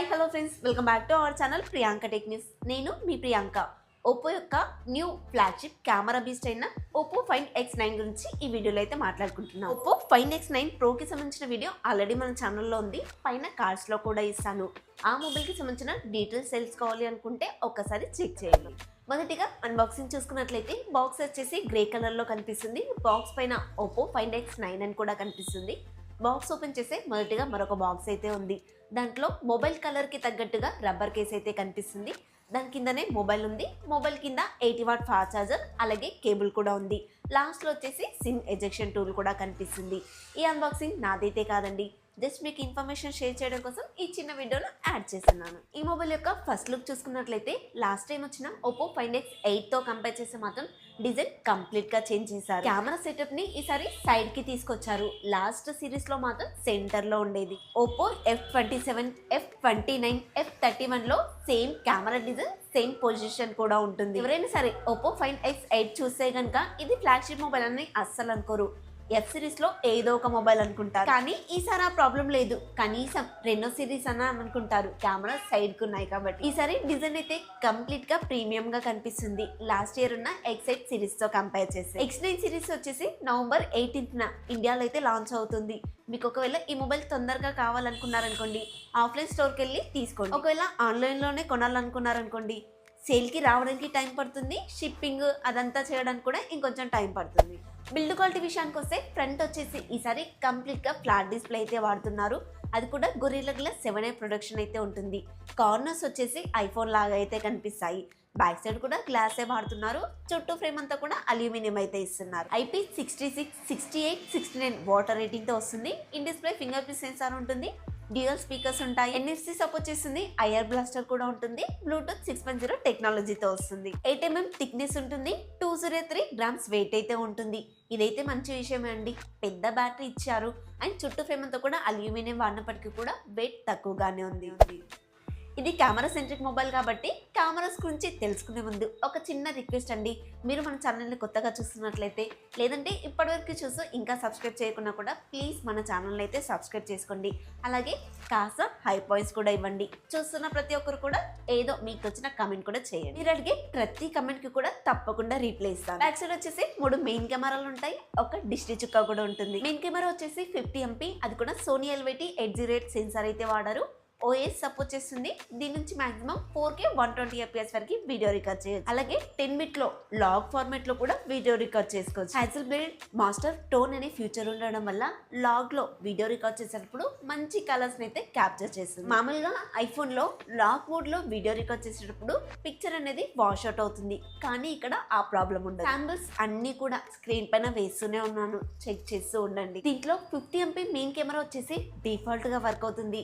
Hi hello friends, welcome back to our channel Priyanka tech news. నేను మీ Priyanka. Oppo యొక్క new flagship camera beast అయిన Oppo find X9 గురించి ఈ వీడియోలో అయితే మాట్లాడుకుంటున్నాం. ఒప్పో ఫైండ్ X9 ప్రోకి సంబంధించిన వీడియో ఆల్రెడీ మన ఛానల్లో ఉంది, పైన కార్డ్స్లో కూడా ఇస్తాను. ఆ మొబైల్కి సంబంధించిన డీటెయిల్స్ తెలుసుకోవాలి అనుకుంటే ఒక్కసారి చెక్ చేయండి. మొదటిగా అన్బాక్సింగ్ చూసుకున్నట్లయితే బాక్స్ వచ్చేసి గ్రే కలర్లో కనిపిస్తుంది. బాక్స్ పైన ఒప్పో ఫైండ్ X9 అని కూడా కనిపిస్తుంది. బాక్స్ ఓపెన్ చేస్తే మొదటిగా మరొక బాక్స్ అయితే ఉంది. దాంట్లో మొబైల్ కలర్కి తగ్గట్టుగా రబ్బర్ కేస్ అయితే కనిపిస్తుంది. దాని కిందనే మొబైల్ ఉంది. మొబైల్ కింద 80 వాట్ ఫాస్ట్ ఛార్జర్ అలాగే కేబుల్ కూడా ఉంది. లాస్ట్లో వచ్చేసి సిమ్ ఎజెక్షన్ టూల్ కూడా కనిపిస్తుంది. ఈ అన్బాక్సింగ్ నాదైతే కాదండి, జస్ట్ మీకు ఇన్ఫర్మేషన్ షేర్ చేయడం కోసం ఈ చిన్న వీడియోను యాడ్ చేస్తున్నాను. ఈ మొబైల్ యొక్క ఫస్ట్ లుక్ చూసుకున్నట్లయితే లాస్ట్ టైం వచ్చిన ఒప్పో ఫైండ్ X8తో కంపేర్ చేస్తే మాత్రం డిజైన్ కంప్లీట్ గా చేంజ్ చేశారు. కెమెరా సెటప్ ని ఈసారి సైడ్ కి తీసుకొచ్చారు. లాస్ట్ సిరీస్ లో మాత్రం సెంటర్ లో ఉండేది. ఒప్పో F27, F29, F31 లో same camera design, same position కూడా ఉంటుంది. ఎవరైనా సరే ఒప్పో ఫైండ్ X8 చూస్తే కనుక ఇది ఫ్లాగ్షిప్ మొబైల్ అని అస్సలు అనుకోరు. F సిరీస్ లో ఏదో ఒక మొబైల్ అనుకుంటారు, కానీ ఈసారి ఆ ప్రాబ్లం లేదు. కనీసం రెండో సిరీస్ అన్న అనుకుంటారు, కెమెరా సైడ్ కు ఉన్నాయి కాబట్టి. ఈసారి డిజైన్ అయితే కంప్లీట్ గా ప్రీమియం గా కనిపిస్తుంది. లాస్ట్ ఇయర్ ఉన్న X8 సిరీస్ తో కంపేర్ చేసి X9 సిరీస్ వచ్చేసి నవంబర్ 18న ఇండియాలో అయితే లాంచ్ అవుతుంది. మీకు ఒకవేళ ఈ మొబైల్ తొందరగా కావాలనుకున్నారనుకోండి, ఆఫ్లైన్ స్టోర్కి వెళ్ళి తీసుకోండి. ఒకవేళ ఆన్లైన్లోనే కొనాలనుకున్నారనుకోండి, సేల్కి రావడానికి టైం పడుతుంది, షిప్పింగ్ అదంతా చేయడానికి కూడా ఇంకొంచెం టైం పడుతుంది. బిల్డ్ క్వాలిటీ విషయానికి వస్తే ఫ్రంట్ వచ్చేసి ఈసారి కంప్లీట్గా ఫ్లాట్ డిస్ప్లే అయితే వాడుతున్నారు. అది కూడా గొరిల్లా గ్లాస్ 7A ప్రొడక్షన్ అయితే ఉంటుంది. కార్నర్స్ వచ్చేసి ఐఫోన్ లాగా అయితే కనిపిస్తాయి. బ్యాక్ సైడ్ కూడా గ్లాసే వాడుతున్నారు. చుట్టూ ఫ్రేమ్ అంతా కూడా అల్యూమినియం అయితే ఇస్తున్నారు. IP66, 68, 69 వాటర్ రేటింగ్ తో వస్తుంది. In display finger print censor ఉంటుంది. డ్యూయల్ స్పీకర్స్ ఉంటాయి. NFC సపోర్ట్ చేస్తుంది. ఐఆర్ బ్లాస్టర్ కూడా ఉంటుంది. బ్లూటూత్ 6.0 టెక్నాలజీతో వస్తుంది. 8mm థిక్నెస్ ఉంటుంది. 203 గ్రామ్స్ వెయిట్ అయితే ఉంటుంది. ఇదైతే మంచి విషయమే అండి. పెద్ద బ్యాటరీ ఇచ్చారు అండ్ చుట్టూ ఫ్రేమ్ అంతా కూడా అల్యూమినియం వాడినప్పటికీ కూడా వెయిట్ తక్కువగానే ఉంది. ఇది కెమెరా సెంట్రిక్ మొబైల్ కాబట్టి కెమెరాస్ గురించి తెలుసుకునే ముందు ఒక చిన్న రిక్వెస్ట్ అండి. మీరు మన ఛానల్ని కొత్తగా చూస్తున్నట్లయితే, లేదంటే ఇప్పటివరకు చూస్తూ ఇంకా సబ్స్క్రైబ్ చేయకుండా కూడా ప్లీజ్ మన ఛానల్ని అయితే సబ్స్క్రైబ్ చేసుకోండి. అలాగే కాస్త హై పాయింట్స్ కూడా ఇవ్వండి. చూస్తున్న ప్రతి ఒక్కరు కూడా ఏదో మీకు వచ్చిన కమెంట్ కూడా చేయండి. మీరు అడిగే ప్రతి కమెంట్కి కూడా తప్పకుండా రీప్లై ఇస్తాను. బ్యాక్ సైడ్ వచ్చేసి 3 మెయిన్ కెమెరాలు ఉంటాయి. ఒక దిష్టి చుక్క కూడా ఉంటుంది. మెయిన్ కెమెరా వచ్చేసి 50MP, అది కూడా సోనీ LVT 808 సెన్సార్ అయితే వాడారు. OS సపోర్ట్ చేస్తుంది. దీని నుంచి మాక్సిమం 4K 120fps వరకు వీడియో రికార్డ్ చేయొచ్చు. అలాగే 10-bit లో లాగ్ ఫార్మాట్ లో కూడా వీడియో రికార్డ్ చేసుకోవచ్చు. హ్యాజల్బ్లేడ్ మాస్టర్ టోన్ అనే ఫ్యూచర్ ఉండడం వల్ల లాగ్ లో వీడియో రికార్డ్ చేసేటప్పుడు మంచి కలర్స్ అయితే క్యాప్చర్ చేస్తుంది. మామూలుగా ఐఫోన్ లో లాగ్ మోడ్ లో వీడియో రికార్డ్ చేసేటప్పుడు పిక్చర్ అనేది వాష్ అవుట్ అవుతుంది, కానీ ఇక్కడ ఆ ప్రాబ్లం ఉండదు. శాంపిల్స్ అన్ని కూడా స్క్రీన్ పైన వేస్తూనే ఉన్నాను, చెక్ చేస్తూ ఉండండి. దీంట్లో 50MP మెయిన్ కెమెరా వచ్చేసి డిఫాల్ట్ గా వర్క్ అవుతుంది.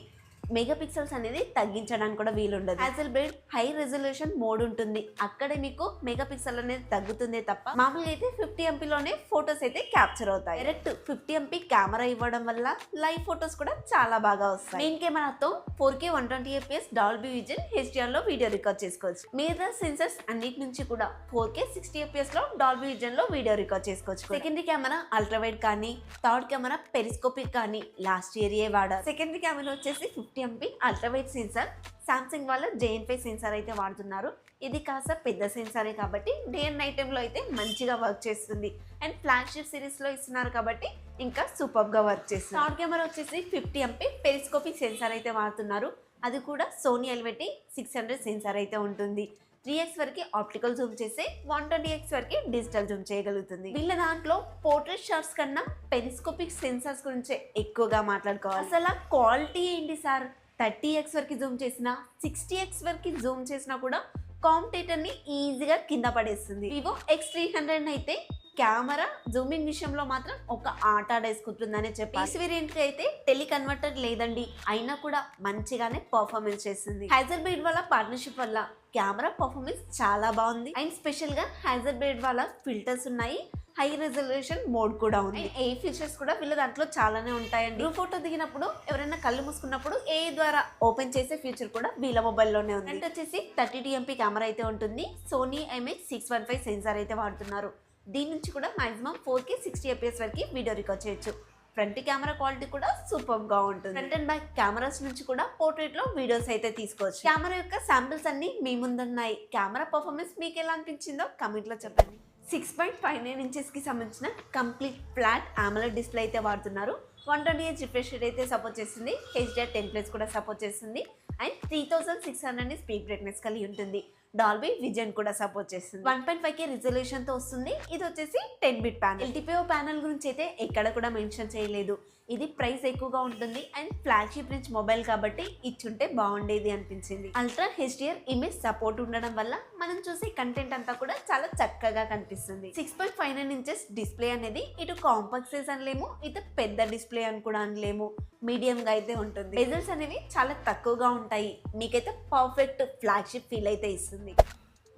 మెగా పిక్సెల్స్ అనేది తగ్గించడానికి కూడా వీలుండదు. హ్యాజల్బ్లేడ్ హై రెజల్యూషన్ మోడ్ ఉంటుంది, అక్కడే మీకు మెగా పిక్సెల్ అనేది తగ్గుతుంది తప్ప మామూలుగా అయితే 50MP ఫొటోస్ అయితే క్యాప్చర్ అవుతాయి. డైరెక్ట్ 50MP కెమెరా ఇవ్వడం వల్ల లైవ్ ఫొటోస్ కూడా చాలా బాగా వస్తాయి. మెయిన్ కెమెరాతో 4K 120fps Dolby vision HDR లో వీడియో రికార్డ్ చేసుకోవచ్చు. మిగతా సెన్సర్స్ అన్నిటి నుంచి కూడా 4K 60fps లో డాల్బీ విజన్ లో వీడియో రికార్డ్ చేసుకోవచ్చు. సెకండరీ కెమెరా అల్ట్రా వైడ్ కానీ, థర్డ్ కెమెరా పెరిస్కోపిక్ కానీ లాస్ట్ ఇయర్ వాడారు. సెకండరీ కెమెరా వచ్చేసి 50MP ultra wide censor. Samsung వాళ్ళ JN5 సెన్సార్ అయితే వాడుతున్నారు. ఇది కాస్త పెద్ద సెన్సారే కాబట్టి డే అండ్ నైట్ టైంలో అయితే మంచిగా వర్క్ చేస్తుంది. అండ్ ఫ్లాగ్షిప్ సిరీస్ లో ఇస్తున్నారు కాబట్టి ఇంకా సూపర్ గా వర్క్ చేస్తుంది. థర్డ్ కెమెరా వచ్చేసి 50MP పెరిస్కోపిక్ సెన్సార్ అయితే వాడుతున్నారు. అది కూడా సోనీ LVT 600 సెన్సార్ అయితే ఉంటుంది. 3x వరకు ఆప్టికల్ జూమ్ చేసి 120x వరకు డిజిటల్ జూమ్ చేయగలుగుతుంది. వీళ్ళ దాంట్లో పోర్ట్రేట్ షాట్స్ కన్నా పెరిస్కోపిక్ సెన్సార్స్ గురించి ఎక్కువగా మాట్లాడుకోవాలి. అసలు క్వాలిటీ ఏంటి సార్? 30x వరకు జూమ్ చేసినా, 60x వరకు జూమ్ చేసినా కూడా కాంపిటేటర్ ని ఈజీగా కింద పడేస్తుంది. వివో X300 అయితే కెమెరా జూమింగ్ విషయంలో మాత్రం ఒక ఆట ఆడేసుకుంటుందనే చెప్పి వేరియంట్ కి అయితే టెలి కన్వర్టర్ లేదండి, అయినా కూడా మంచిగానే పర్ఫార్మెన్స్ చేస్తుంది. హ్యాజల్బ్లేడ్ వాళ్ళ పార్ట్నర్షిప్ వల్ల కెమెరా పర్ఫార్మెన్స్ చాలా బాగుంది. అండ్ స్పెషల్ గా హ్యాజల్బ్లేడ్ వాళ్ళ ఫిల్టర్స్ ఉన్నాయి. హై రెజల్యూషన్ మోడ్ కూడా ఉంది. ఏ ఫీచర్స్ కూడా వీళ్ళ దాంట్లో చాలానే ఉంటాయండి. గ్రూప్ ఫోటో దిగినప్పుడు ఎవరైనా కళ్ళు మూసుకున్నప్పుడు ఏ ద్వారా ఓపెన్ చేసే ఫీచర్ కూడా వీళ్ళ మొబైల్లోనే ఉంది. ఫ్రంట్ వచ్చేసి 32MP కెమెరా అయితే ఉంటుంది. సోనీ IMX615 సెన్సార్ అయితే వాడుతున్నారు. దీని నుంచి కూడా మాక్సిమం 4K 60fps వరకు వీడియో రికార్డ్ చేయొచ్చు. ఫ్రంట్ కెమెరా క్వాలిటీ కూడా సూపర్ గా ఉంటుంది. ఫ్రంట్ అండ్ బ్యాక్ కెమెరాస్ నుంచి కూడా పోర్ట్రేట్ లో వీడియోస్ అయితే తీసుకోవచ్చు. కెమెరా యొక్క శాంపిల్స్ అన్ని మీ ముందున్నాయి. కెమెరా పర్ఫార్మెన్స్ మీకు ఎలా అనిపించిందో కమెంట్ లో చెప్పండి. 6.59 ఇంచెస్ కి సంబంధించిన కంప్లీట్ ఫ్లాట్ AMOLED డిస్ప్లే అయితే వాడుతున్నారు. 120Hz రిఫ్రెష్ రేట్ అయితే సపోర్ట్ చేస్తుంది. HDR10+ కూడా సపోర్ట్ చేస్తుంది. అండ్ 3600 స్పీడ్ బ్రైట్నెస్ కలిగి ఉంటుంది. డాల్బీ విజన్ కూడా సపోర్ట్ చేస్తుంది. 1.5K రిజల్యూషన్ తో వస్తుంది. ఇది వచ్చేసి 10-bit ప్యానల్. LTPO ప్యానల్ గురించి అయితే ఎక్కడ కూడా మెన్షన్ చేయలేదు. ఇది ప్రైస్ ఎక్కువగా ఉంటుంది అండ్ ఫ్లాగ్షిప్ రేంజ్ మొబైల్ కాబట్టి ఇచ్చుంటే బాగుండేది అనిపించింది. అల్ట్రా HDR ఇమేజ్ సపోర్ట్ ఉండడం వల్ల మనం చూసే కంటెంట్ అంతా కూడా చాలా చక్కగా కనిపిస్తుంది. 6.59 ఇంచెస్ డిస్ప్లే అనేది ఇటు కాంపాక్ట్ సైజ్ అనలేము, ఇటు పెద్ద డిస్ప్లే అని కూడా అనలేము, మీడియం గా అయితే ఉంటుంది. బెజల్స్ అనేవి చాలా తక్కువగా ఉంటాయి. మీకైతే పర్ఫెక్ట్ ఫ్లాగ్షిప్ ఫీల్ అయితే ఇస్తుంది.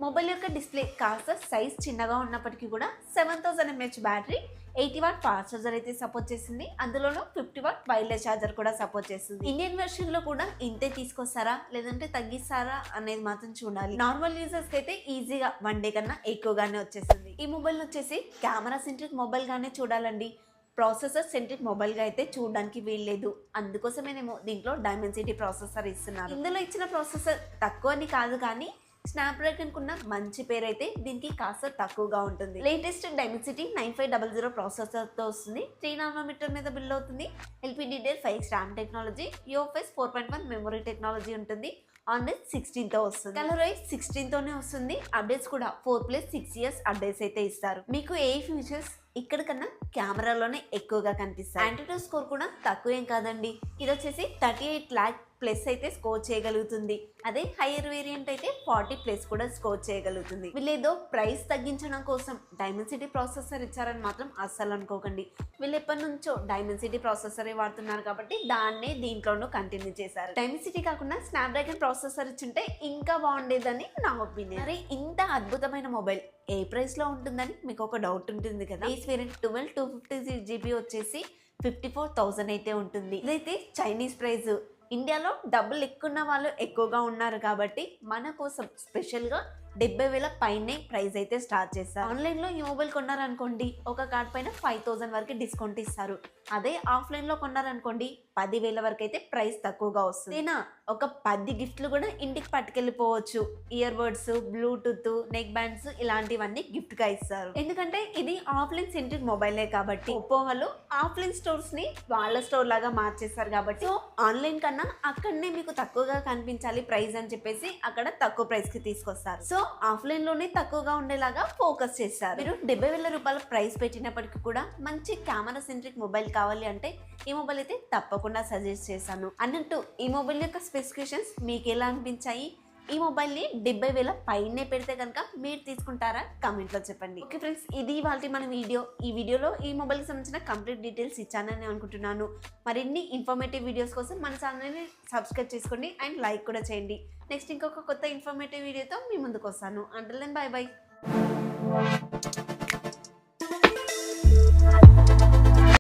మొబైల్ యొక్క డిస్ప్లే కాస్త సైజ్ చిన్నగా ఉన్నప్పటికీ కూడా 7000 mAh battery, 80W fast charger అయితే సపోర్ట్ చేసింది. అందులోనూ 50W వైర్లెస్ ఛార్జర్ కూడా సపోర్ట్ చేస్తుంది. ఇండియన్ వెర్షన్ లో కూడా ఇంతే తీసుకొస్తారా లేదంటే తగ్గిస్తారా అనేది మాత్రం చూడాలి. నార్మల్ యూజర్స్ కి అయితే ఈజీగా 1 డే కన్నా ఎక్కువగానే వచ్చేసింది. ఈ మొబైల్ వచ్చేసి కెమెరా సెంట్రిక్ మొబైల్ గానే చూడాలండి. ప్రాసెసర్ సెంట్రిక్ మొబైల్ గా అయితే చూడడానికి వీల్లేదు. అందుకోసమేనేమో దీంట్లో డైమెన్సిటీ ప్రాసెసర్ ఇస్తున్నారు. ఇందులో ఇచ్చిన ప్రాసెసర్ తక్కువ అని కాదు, కానీ స్నాప్డ్రాగన్ కున్న మంచి పేరు అయితే దీనికి కాస్త తక్కువగా ఉంటుంది. లేటెస్ట్ డైమెన్సిటీ 9500 ప్రాసెసర్ తో వస్తుంది. 3nm మీద బిల్డ్ అవుతుంది. LPDDR5 RAM technology, UFS 4.1 memory technology ఉంటుంది. ఆండ్రాయిడ్ 16 తో వస్తుంది. కలర్వైజ్ 16 తోనే వస్తుంది. అప్డేట్స్ కూడా 4+6 years అప్డేట్స్ అయితే ఇస్తారు. మీకు ఏ ఫీచర్స్ ఇక్కడ కన్నా కెమెరాలోనే ఎక్కువగా కనిపిస్తాయి. యాంటిట్యూడ్ స్కోర్ కూడా తక్కువ ఏం కాదండి. ఇది వచ్చేసి 38 lakh ప్లస్ అయితే స్కోర్ చేయగలుగుతుంది. అదే హైయర్ వేరియంట్ అయితే 40+ కూడా స్కోర్ చేయగలుగుతుంది. వీళ్ళేదో ప్రైస్ తగ్గించడం కోసం డైమెన్సిటీ ప్రాసెసర్ ఇచ్చారని మాత్రం అస్సలు అనుకోకండి. వీళ్ళు ఎప్పటి నుంచో డైమెన్సిటీ ప్రాసెసరే వాడుతున్నారు కాబట్టి దాన్నే దీంట్లోనూ కంటిన్యూ చేశారు. డైమెన్సిటీ కాకుండా స్నాప్డ్రాగన్ ప్రాసెసర్ ఇచ్చుంటే ఇంకా బాగుండేదని నా ఒపీనియన్. మరి ఇంత అద్భుతమైన మొబైల్ ఏ ప్రైస్ లో ఉంటుందని మీకు ఒక డౌట్ ఉంటుంది కదా. ఈ వేరియంట్ 256GB వచ్చేసి 54,000 అయితే ఉంటుంది. ఇదైతే చైనీస్ ప్రైస్. ఇండియాలో డబ్బులు ఎక్కువ వాళ్ళు ఎక్కువగా ఉన్నారు కాబట్టి మన కోసం స్పెషల్గా 70,000 పైనే ప్రైస్ అయితే స్టార్ట్ చేస్తారు. ఆన్లైన్లో ఈ మొబైల్ కొన్నారనుకోండి ఒక కార్డ్ పైన 5,000 వరకు డిస్కౌంట్ ఇస్తారు. అదే ఆఫ్లైన్లో కొన్నారనుకోండి 10,000 వరకు అయితే ప్రైస్ తక్కువగా వస్తుంది. ఒక 10 గిఫ్ట్లు కూడా ఇంటికి పట్టుకెళ్ళిపోవచ్చు. Ear buds, bluetooth, neck bands ఇలాంటివన్నీ గిఫ్ట్ గా ఇస్తారు. ఎందుకంటే ఇది ఆఫ్లైన్ సెంట్రిక్ మొబైలే కాబట్టి. ఒప్పో వాళ్ళు ఆఫ్లైన్ స్టోర్స్ ని వాళ్ళ స్టోర్ లాగా మార్చేస్తారు కాబట్టి ఆన్లైన్ కన్నా అక్కడనే మీకు తక్కువగా కనిపించాలి ప్రైస్ అని చెప్పేసి అక్కడ తక్కువ ప్రైస్ కి తీసుకొస్తారు. సో ఆఫ్లైన్ లోనే తక్కువగా ఉండేలాగా ఫోకస్ చేస్తారు. మీరు 70,000 రూపాయల ప్రైస్ పెట్టినప్పటికీ కూడా మంచి కెమెరా సెంట్రిక్ మొబైల్ కావాలి అంటే ఈ మొబైల్ అయితే తప్పకుండా సజెస్ట్ చేశాను. అన్నట్టు ఈ మొబైల్ యొక్క స్పెసిఫికేషన్స్ మీకు ఎలా అనిపించాయి? ఈ మొబైల్ని 70,000 పైనే పెడితే కనుక మీరు తీసుకుంటారా? కమెంట్లో చెప్పండి. ఓకే ఫ్రెండ్స్, ఇది ఇవాళ మన వీడియో. ఈ వీడియోలో ఈ మొబైల్కి సంబంధించిన కంప్లీట్ డీటెయిల్స్ ఇచ్చానని అనుకుంటున్నాను. మరిన్ని ఇన్ఫర్మేటివ్ వీడియోస్ కోసం మన ఛానల్ని సబ్స్క్రైబ్ చేసుకోండి అండ్ లైక్ కూడా చేయండి. నెక్స్ట్ ఇంకొక కొత్త ఇన్ఫర్మేటివ్ వీడియోతో మీ ముందుకు వస్తాను. Until then bye by.